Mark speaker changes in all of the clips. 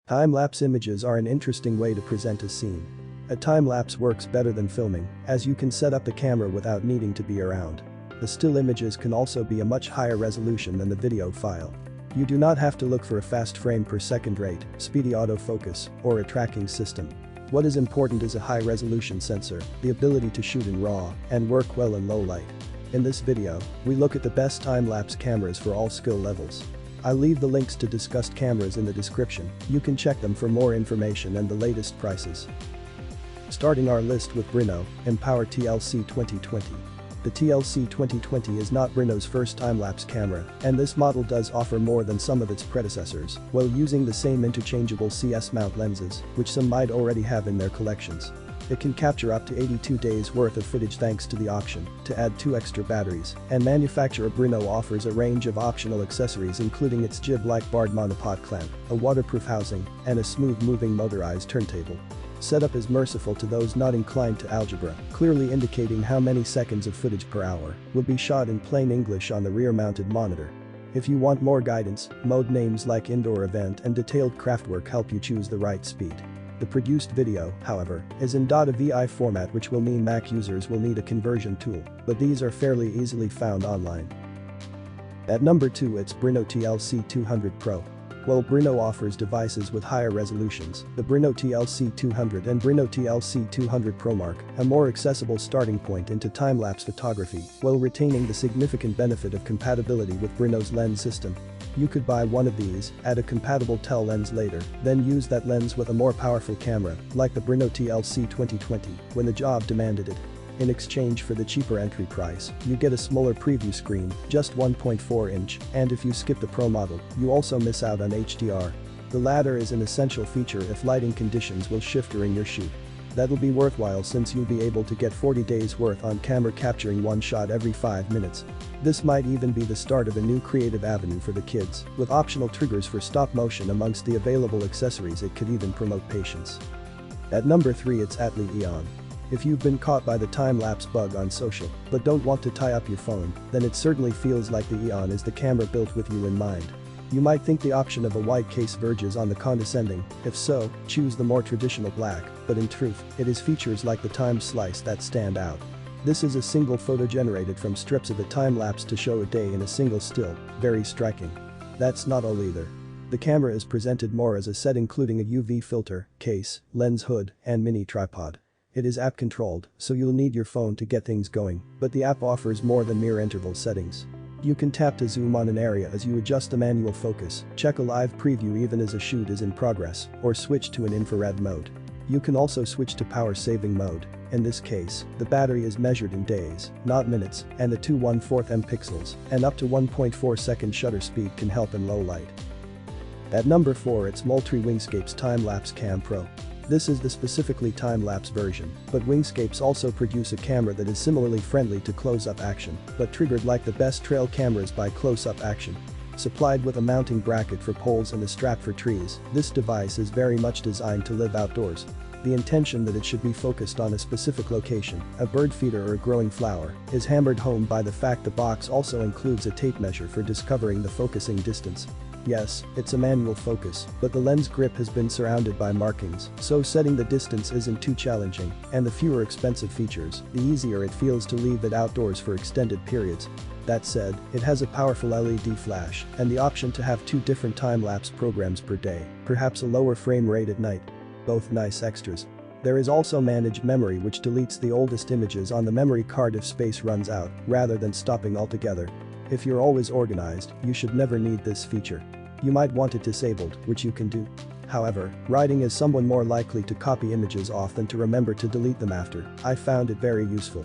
Speaker 1: Time-lapse images are an interesting way to present a scene. A time-lapse works better than filming, as you can set up the camera without needing to be around. The still images can also be a much higher resolution than the video file. You do not have to look for a fast frame per second rate, speedy autofocus, or a tracking system. What is important is a high-resolution sensor, the ability to shoot in RAW, and work well in low light. In this video, we look at the best time-lapse cameras for all skill levels. I'll leave the links to discussed cameras in the description, you can check them for more information and the latest prices. Starting our list with Brino, Empower TLC 2020. The TLC 2020 is not Brino's first time-lapse camera, and this model does offer more than some of its predecessors, while using the same interchangeable CS mount lenses, which some might already have in their collections. It can capture up to 82 days worth of footage thanks to the option to add 2 extra batteries, and manufacturer Brino offers a range of optional accessories including its jib-like barred monopod clamp, a waterproof housing, and a smooth-moving motorized turntable. Setup is merciful to those not inclined to algebra, clearly indicating how many seconds of footage per hour will be shot in plain English on the rear-mounted monitor. If you want more guidance, mode names like indoor event and detailed craftwork help you choose the right speed. The produced video, however, is in .avi format, which will mean Mac users will need a conversion tool, but these are fairly easily found online. At number 2 it's Brino TLC 200 Pro. While Brino offers devices with higher resolutions, the Brino TLC 200 and Brino TLC 200 Pro mark a more accessible starting point into time-lapse photography while retaining the significant benefit of compatibility with Brino's lens system. You could buy one of these, add a compatible TEL lens later, then use that lens with a more powerful camera, like the Brino TLC 2020, when the job demanded it. In exchange for the cheaper entry price, you get a smaller preview screen, just 1.4 inch, and if you skip the Pro model, you also miss out on HDR. The latter is an essential feature if lighting conditions will shift during your shoot. That'll be worthwhile since you'll be able to get 40 days worth on camera capturing one shot every 5 minutes. This might even be the start of a new creative avenue for the kids, with optional triggers for stop motion amongst the available accessories. It could even promote patience. At number 3 it's Atli Eon. If you've been caught by the time-lapse bug on social, but don't want to tie up your phone, then it certainly feels like the Eon is the camera built with you in mind. You might think the option of a white case verges on the condescending, if so, choose the more traditional black, but in truth, it is features like the time slice that stand out. This is a single photo generated from strips of a time-lapse to show a day in a single still, very striking. That's not all either. The camera is presented more as a set including a UV filter, case, lens hood, and mini tripod. It is app controlled, so you'll need your phone to get things going, but the app offers more than mere interval settings. You can tap to zoom on an area as you adjust the manual focus, check a live preview even as a shoot is in progress, or switch to an infrared mode. You can also switch to power saving mode. In this case, the battery is measured in days, not minutes, and the 2/1/4 megapixels and up to 1.4 second shutter speed can help in low light. At number 4 it's Moultrie Wingscape's Time-Lapse Cam Pro. This is the specifically time-lapse version, but Wingscapes also produce a camera that is similarly friendly to close-up action, but triggered like the best trail cameras by close-up action. Supplied with a mounting bracket for poles and a strap for trees, this device is very much designed to live outdoors. The intention that it should be focused on a specific location, a bird feeder or a growing flower, is hammered home by the fact the box also includes a tape measure for discovering the focusing distance. Yes, it's a manual focus, but the lens grip has been surrounded by markings, so setting the distance isn't too challenging, and the fewer expensive features, the easier it feels to leave it outdoors for extended periods. That said, it has a powerful LED flash and the option to have 2 different time-lapse programs per day, perhaps a lower frame rate at night. Both nice extras. There is also managed memory which deletes the oldest images on the memory card if space runs out, rather than stopping altogether. If you're always organized, you should never need this feature. You might want it disabled, which you can do. However, writing is someone more likely to copy images off than to remember to delete them after. I found it very useful.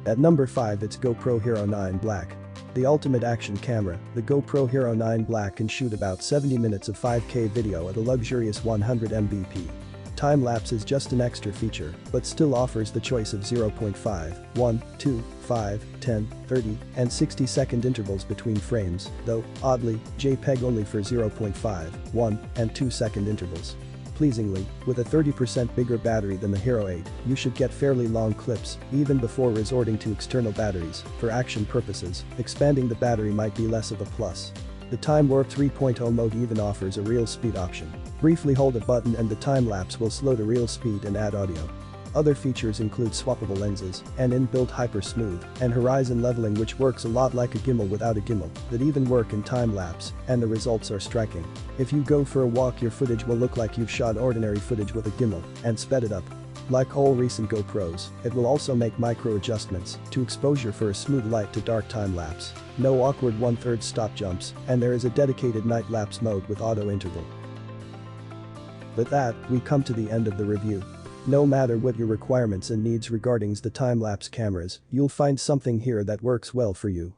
Speaker 1: At number 5 it's GoPro Hero 9 Black. The ultimate action camera, the GoPro Hero 9 Black can shoot about 70 minutes of 5K video at a luxurious 100 mbps. Time-lapse is just an extra feature, but still offers the choice of 0.5, 1, 2, 5, 10, 30, and 60-second intervals between frames, though, oddly, JPEG only for 0.5, 1, and 2-second intervals. Pleasingly, with a 30% bigger battery than the Hero 8, you should get fairly long clips, even before resorting to external batteries. For action purposes, expanding the battery might be less of a plus. The Time Warp 3.0 mode even offers a real speed option. Briefly hold a button and the time-lapse will slow to real speed and add audio. Other features include swappable lenses, an inbuilt hyper-smooth, and horizon leveling, which works a lot like a gimbal without a gimbal, that even work in time-lapse, and the results are striking. If you go for a walk, your footage will look like you've shot ordinary footage with a gimbal and sped it up. Like all recent GoPros, it will also make micro adjustments to exposure for a smooth light to dark time-lapse. No awkward 1/3 stop jumps, and there is a dedicated night lapse mode with auto interval. With that, we come to the end of the review. No matter what your requirements and needs regarding the time-lapse cameras, you'll find something here that works well for you.